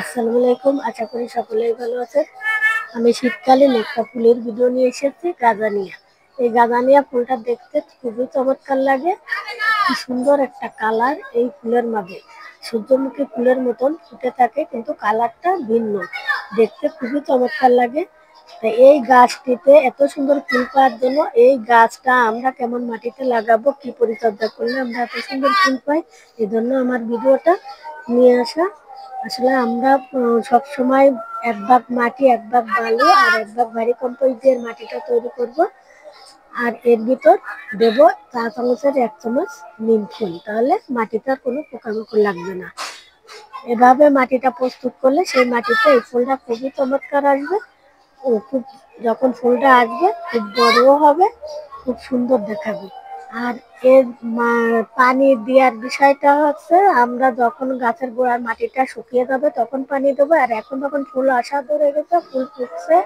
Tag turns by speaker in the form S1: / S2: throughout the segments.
S1: আসসালামু আলাইকুম। আশা করি সকলেই ভালো আছেন। আমি শীতকালীন একটা ফুলের ভিডিও নিয়ে এসেছি গাঁদানিয়া। এই গাঁদানিয়া ফুলটা দেখতে খুবই চমৎকার লাগে। কি সুন্দর একটা কালার এই ফুলের মাঝে। সূর্যমুখী ফুলের মতন ফুটে থাকে কিন্তু কালারটা ভিন্ন। দেখতে খুবই চমৎকার লাগে। তা এই গাছটিতে এত সুন্দর ফুল পাওয়ার জন্য এই গাছটা আমরা কেমন মাটিতে লাগাবো, কি পরিচর্যা করলে আমরা এত সুন্দর ফুল পাই, এজন্য আমার ভিডিওটা নিয়ে আসা। আসলে আমরা সবসময় এক ভাগ মাটি, এক ভাগ বালু আর এক ভাগ ভারী কম্পোস্ট দিয়ে মাটিটা তৈরি করব। আর এর ভিতর দেব চা চামচের 1 চামচ নিম ফুল, তাহলে মাটিটার কোনো পোকামাকড় লাগবে না। এভাবে মাটিটা প্রস্তুত করলে সেই মাটিতে এই ফুলটা খুবই চমৎকার আসবে। ও খুব, যখন ফুলটা আসবে খুব বড়ও হবে, খুব সুন্দর দেখাবে। আর এর পানি দেওয়ার বিষয়টা হচ্ছে, আমরা যখন গাছের গোড়ার মাটিটা শুকিয়ে যাবে তখন পানি দেবো। আর এখন যখন ফুল আসা ধরে গেছে, ফুল ফুটছে,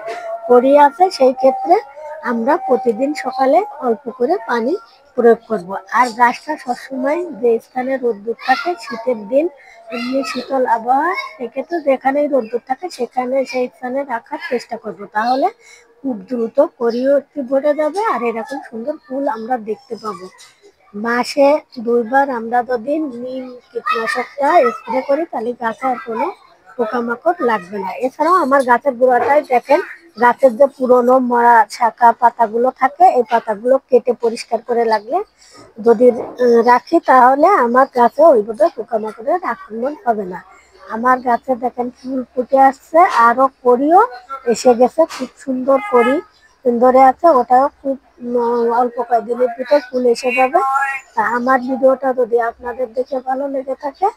S1: কড়ি আছে, সেই ক্ষেত্রে আমরা প্রতিদিন সকালে অল্প করে পানি প্রয়োগ করব। আর গাছটা সবসময় যে স্থানে রোদ্দুর থাকে শীতের দিন, এমনি শীতল আবহাওয়া, সেক্ষেত্রে যেখানেই রোদ্দুর থাকে সেখানে সেই স্থানে রাখার চেষ্টা করব। তাহলে খুব দ্রুত পরিবর্তন ঘটে যাবে আর এরকম সুন্দর ফুল আমরা দেখতে পাবো। মাসে 2 বার আমরা যদি নিম কীটনাশকটা স্প্রে করি তাহলে গাছে আর কোনো পোকামাকড় লাগবে না। এছাড়াও আমার গাছের গোড়াটায় দেখেন, গাছের যে পুরনো মরা শাখা পাতাগুলো থাকে, এই পাতাগুলো কেটে পরিষ্কার করে লাগলে যদি রাখি তাহলে আমার গাছে ওইভাবে পোকামাকড়ের আক্রমণ হবে না। আমার গাছে দেখেন ফুল ফুটে আসছে, আরো কড়িও এসে গেছে, খুব সুন্দর কড়ি ধরে আছে, ওটাও খুব অল্প কয়েকদিনের ভিতর ফুল এসে যাবে। তা আমার ভিডিওটা যদি আপনাদের দেখে ভালো লেগে থাকে,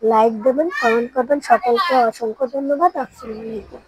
S1: লাইক দেবেন, কমেন্ট করবেন। সকলকে অসংখ্য ধন্যবাদ। আসসালামু আলাইকুম।